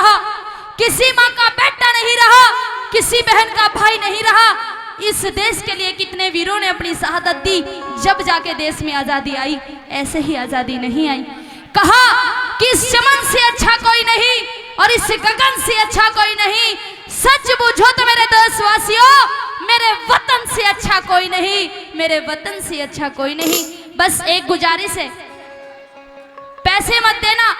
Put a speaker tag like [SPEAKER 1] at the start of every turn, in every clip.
[SPEAKER 1] रहा, किसी माँ का बेटा नहीं रहा, किसी बहन का भाई नहीं रहा। इस देश के लिए कितने वीरों ने अपनी शहादत दी, जब जाके देश में आजादी आई। ऐसे ही आजादी नहीं आई। कहा कि इस चमन से अच्छा कोई नहीं और इस गगन से अच्छा कोई नहीं। सच बुझो तो मेरे देशवासियों, मेरे वतन से अच्छा कोई नहीं, मेरे वतन से अच्छा कोई नहीं। बस एक गुजारिश है, पैसे मत देना,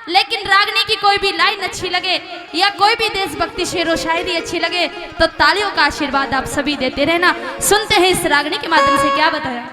[SPEAKER 1] लेकिन रागनी की कोई भी लाइन अच्छी लगे या कोई भी देशभक्ति शेरो शायरी अच्छी लगे तो तालियों का आशीर्वाद आप सभी देते रहना। सुनते हैं इस रागनी के माध्यम से क्या बताया।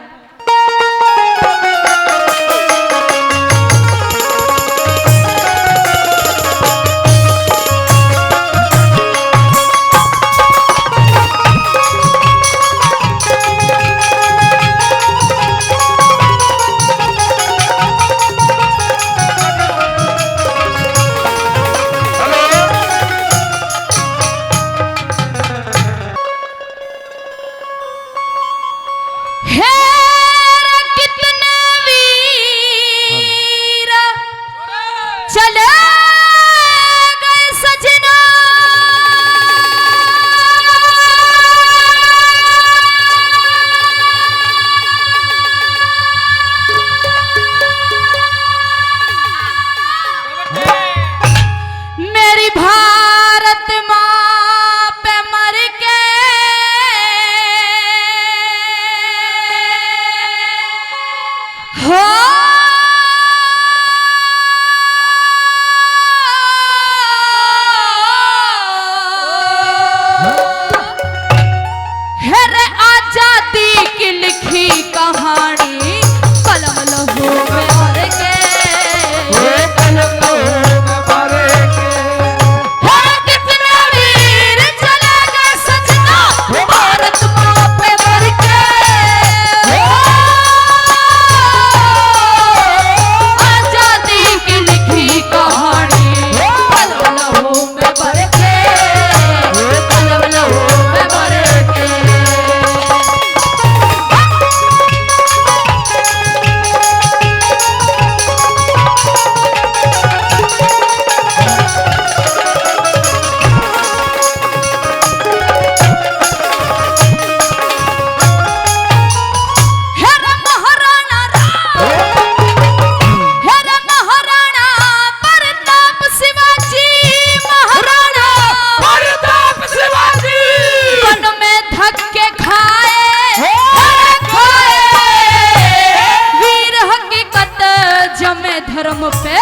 [SPEAKER 1] धर्म पे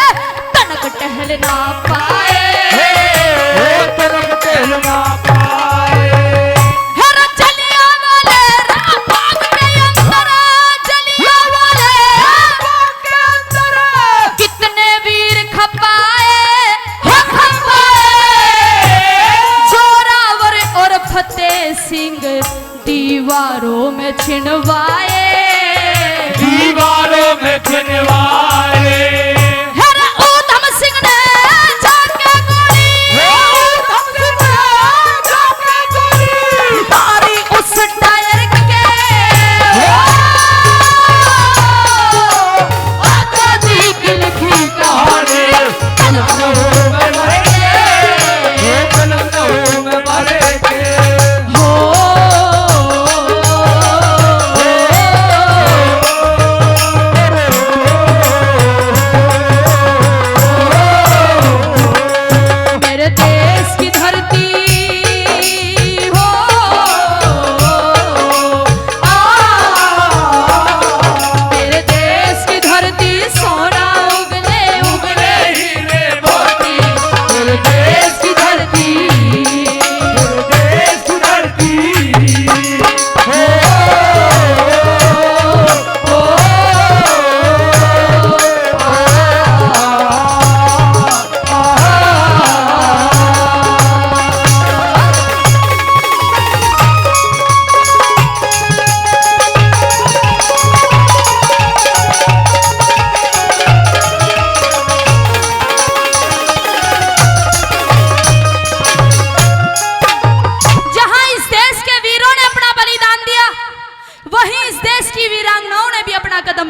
[SPEAKER 1] तनक टहलना पाए,
[SPEAKER 2] तनक टहलना पाए।
[SPEAKER 1] हेरा चलिया वाले राबाग के अंदर, चलिया वाले
[SPEAKER 2] राबाग के अंदर
[SPEAKER 1] कितने वीर खपाए, हो खपाए। जोरावर और फतेह सिंह दीवारों में छिनवाए,
[SPEAKER 2] दीवारों में छिनवाए।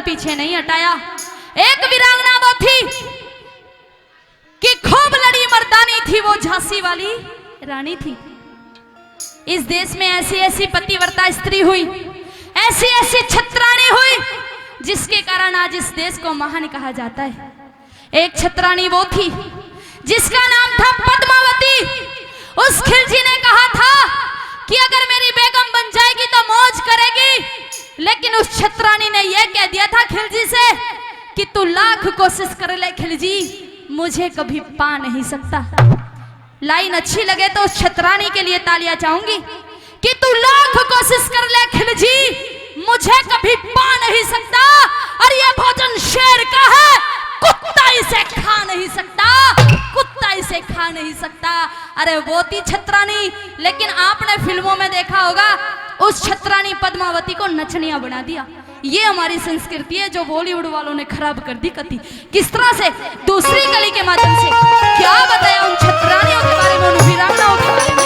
[SPEAKER 2] पीछे नहीं हटाया। एक वीरांगना वो थी कि खूब लड़ी मर्दानी थी,
[SPEAKER 1] थी वो झांसी वाली रानी थी। इस देश में ऐसी ऐसी पतिव्रता स्त्री हुई, ऐसी ऐसी छत्राणी हुई, जिसके कारण आज इस देश को महान कहा जाता है। एक छत्राणी वो थी जिसका नाम था पद्मावती। उस खिलजी ने कहा था कि अगर मेरी बेगम बन जाएगी तो मौज करेगी, लेकिन उस छत्राणी ने यह कह दिया था खिलजी से कि तू लाख कोशिश कर ले खिलजी, मुझे कभी पा नहीं सकता। लाइन अच्छी लगे तो उस छत्राणी के लिए तालियां चाहूंगी कि तू लाख कोशिश कर ले खिलजी, मुझे कभी पा नहीं सकता। और यह भोजन शेर का है, कुत्ता इसे खा नहीं सकता, कुत्ता इसे खा नहीं सकता। अरे वो थी छत्राणी, लेकिन आपने फिल्मों में देखा होगा उस छत्राणी पद्मावती को नचनिया बना दिया। ये हमारी संस्कृति है जो बॉलीवुड वालों ने खराब कर दी कति। किस तरह से दूसरी कली के माध्यम से क्या बताया उन छत्राणियों के बारे में, उन वीरांगनाओं के बारे में।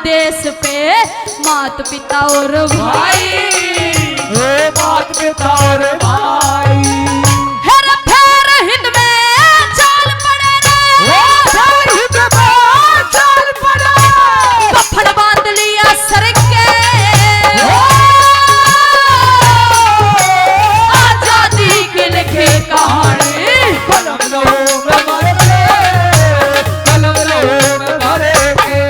[SPEAKER 1] देश पे मात पिता और भाई,
[SPEAKER 2] मात पिता और भाई,
[SPEAKER 1] हेर फेर हिंद में चाल पड़े रे,
[SPEAKER 2] हिंद में चाल पड़े,
[SPEAKER 1] कफन बांध लिया सर के, आजादी की लिखी कहानी,
[SPEAKER 2] कलम लोग मरे, कलम लोग मरे के।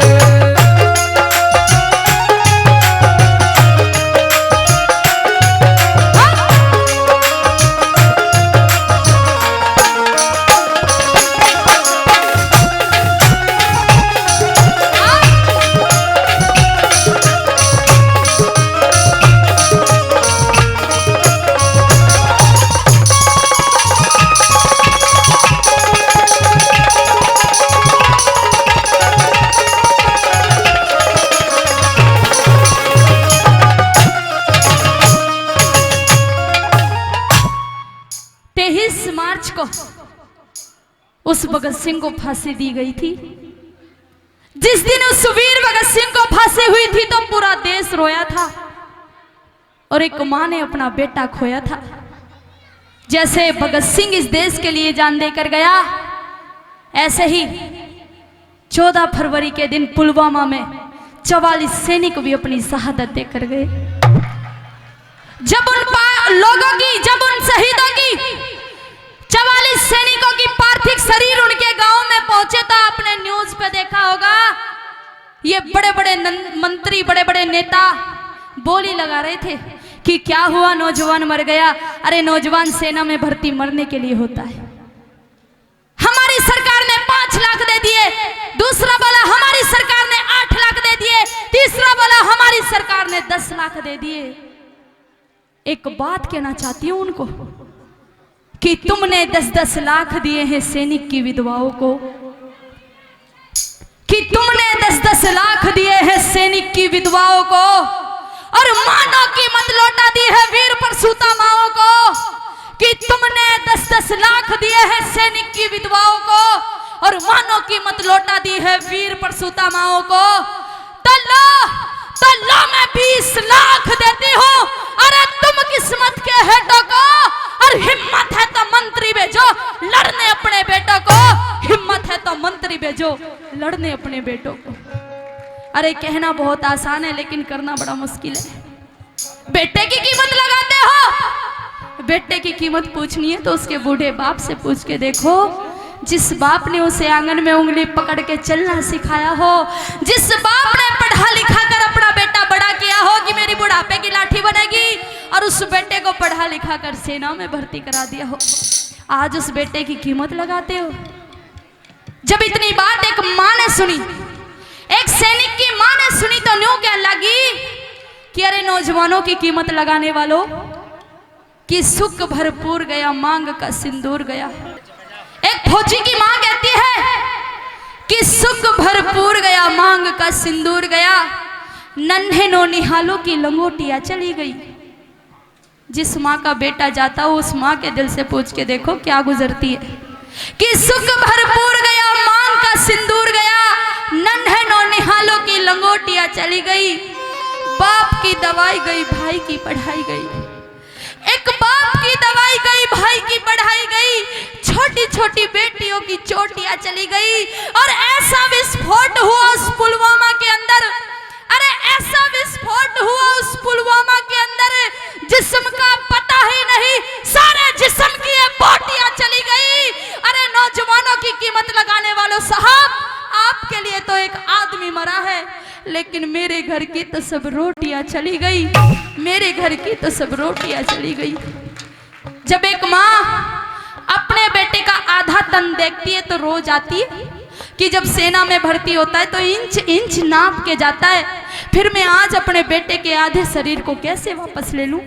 [SPEAKER 1] उस भगत सिंह को फांसी दी गई थी। जिस दिन उस वीर भगत सिंह को फांसी हुई थी तो पूरा देश रोया था और एक मां ने अपना बेटा खोया था। जैसे भगत सिंह इस देश के लिए जान देकर गया, ऐसे ही 14 फरवरी के दिन पुलवामा में 44 सैनिक भी अपनी शहादत देकर गए। जब उन शहीदों की 44 सैनिकों की पार्थिव शरीर उनके गांव में पहुंचे तो आपने न्यूज पे देखा होगा, ये बड़े बड़े मंत्री, बड़े बड़े नेता बोली लगा रहे थे कि क्या हुआ, नौजवान मर गया। अरे नौजवान सेना में भर्ती मरने के लिए होता है। हमारी सरकार ने 5 लाख दे दिए, दूसरा वाला हमारी सरकार ने 8 लाख दे दिए, तीसरा वाला हमारी सरकार ने 10 लाख दे दिए। एक बात कहना चाहती हूं उनको कि तुमने 10-10 लाख दिए हैं सैनिक की विधवाओं को, कि तुमने 10-10 लाख दिए हैं सैनिक की विधवाओं को और मानव की मत लौटा दी है वीर प्रसूता माओं को, कि तुमने 10-10 लाख दिए हैं सैनिक की विधवाओं को और मानव की मत लौटा दी है वीर प्रसूता माओं को। तो लो मैं 20 लाख देती हूँ। अरे तुम किस्मत के हेटों को, और हिम्मत है तो मंत्री भेजो लड़ने अपने बेटों को, हिम्मत है तो मंत्री भेजो लड़ने अपने बेटों को। अरे कहना बहुत आसान है लेकिन करना बड़ा मुश्किल है। बेटे की कीमत लगाते हो, बेटे की कीमत पूछनी है तो उसके बूढ़े बाप से पूछ के देखो जिस बाप ने उसे आंगन में उंगली पकड़ के चलना सिखाया हो, जिस बाप ने पढ़ा लिखा कर अपना बेटा बड़ा किया हो कि मेरी बुढ़ापे की लाठी बनेगी, और उस बेटे को पढ़ा लिखा कर सेना में भर्ती करा दिया हो, आज उस बेटे की कीमत लगाते हो। जब इतनी बात एक माँ ने सुनी, एक सैनिक की माँ ने सुनी, तो न्यू क्या लगी कि अरे नौजवानों की कीमत लगाने वालों, कि सुख भरपूर गया मांग का सिंदूर गया। एक फौजी की मां कहती है कि सुख भरपूर गया मांग का सिंदूर गया, नन्हे नौनिहालों की लंगोटियां चली गई। जिस माँ का बेटा जाता हो उस माँ के दिल से पूछ के देखो क्या गुजरती है कि सुख भरपूर गया मांग का सिंदूर गया, नन्हे नौनिहालों की लंगोटियां चली गई। बाप की दवाई गई, भाई की पढ़ाई गई। एक बाप की दवाई गई, भाई की पढ़ाई गई, छोटी छोटी बेटियों की चोटियां चली गई। और ऐसा विस्फोट हुआ उस पुलवामा के अंदर, अरे ऐसा विस्फोट हुआ उस पुलवामा के अंदर, जिस्म का पता ही नहीं, सारे जिस्म की ये बोटियां चली गई। अरे नौजवानों की कीमत लगाने वालों साहब, आपके लिए तो एक आदमी मरा है, लेकिन मेरे घर की तो सब रोटियां चली गई, मेरे घर की तो सब रोटियां चली गई। जब एक माँ अपने बेटे का आधा तन देखती है तो रो जाती है कि जब सेना में भर्ती होता है तो इंच इंच नाप के जाता है, फिर मैं आज अपने बेटे के आधे शरीर को कैसे वापस ले लूं।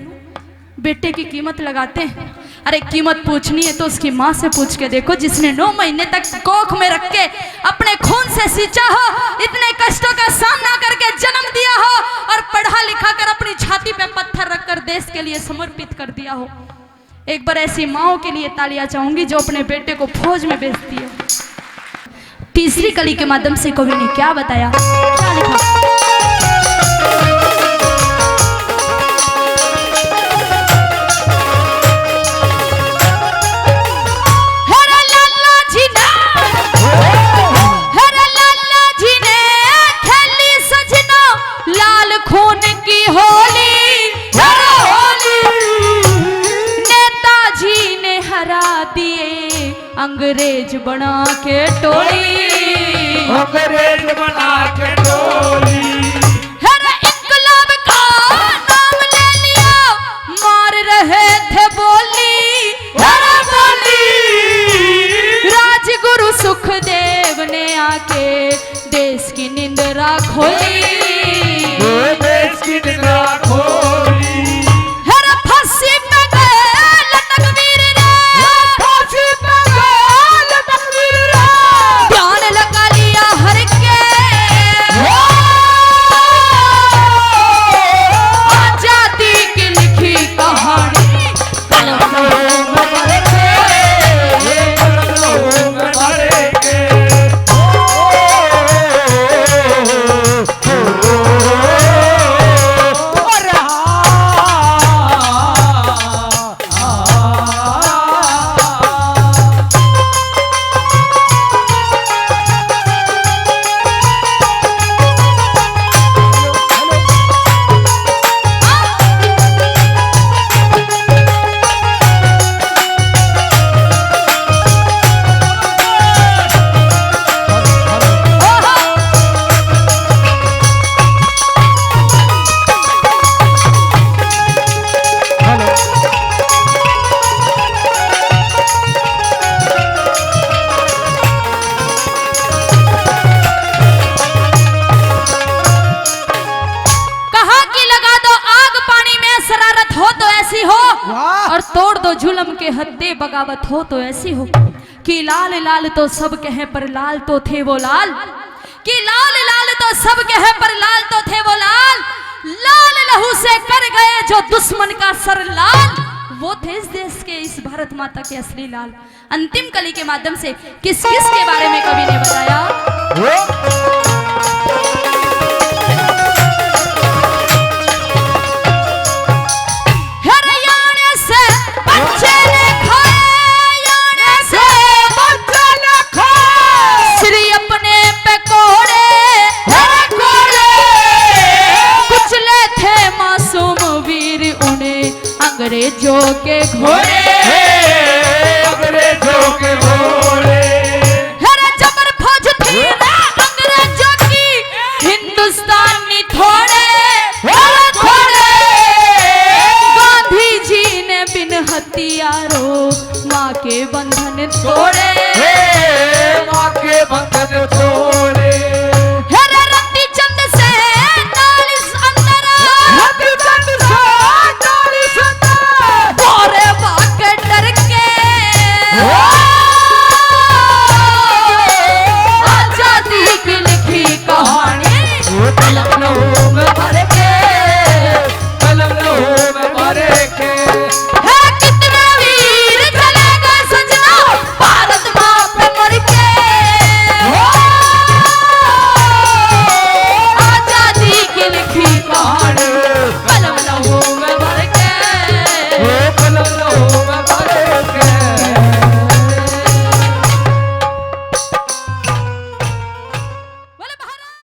[SPEAKER 1] बेटे की कीमत लगाते हैं। अरे कीमत पूछनी है तो उसकी माँ से पूछ के देखो, जिसने 9 महीने तक कोख में रख के अपने खून से सींचा हो, इतने कष्टों का सामना करके जन्म दिया हो, और पढ़ा लिखा कर अपनी छाती पे पत्थर रखकर देश के लिए समर्पित कर दिया हो। एक बार ऐसी माओं के लिए तालियां चाहूंगी जो अपने बेटे को फौज में भेजती है। तीसरी कली के माध्यम से कवि ने क्या बताया, क्या लिखा। अंग्रेज बना के टोली,
[SPEAKER 2] अंग्रेज बना के टोली,
[SPEAKER 1] इंकलाब का नाम ले लिया, मार रहे थे बोली,
[SPEAKER 2] बोली।
[SPEAKER 1] राजगुरु सुखदेव ने आके देश की निंद्रा खोली,
[SPEAKER 2] देश की निंद्रा खोली।
[SPEAKER 1] फांसी पे गए लटक वीर रे,
[SPEAKER 2] फांसी पे गए लटक वीर रे,
[SPEAKER 1] ध्यान लगा लिया हर के, आजादी की लिखी कहानी कलमों में भर के,
[SPEAKER 2] कलमों में भर के।
[SPEAKER 1] और तोड़ दो जुल्म के हद्दे बगावत हो तो ऐसी हो कि लाल लाल तो सब कहे पर लाल तो थे वो लाल, कि लाल लाल तो सब कहे पर लाल तो थे वो लाल, लाल लहू से कर गए जो दुश्मन का सर लाल, वो थे इस देश के, इस भारत माता के असली लाल। अंतिम कली के माध्यम से किस किस के बारे में कवि ने बताया। अंग्रेजों के घोड़े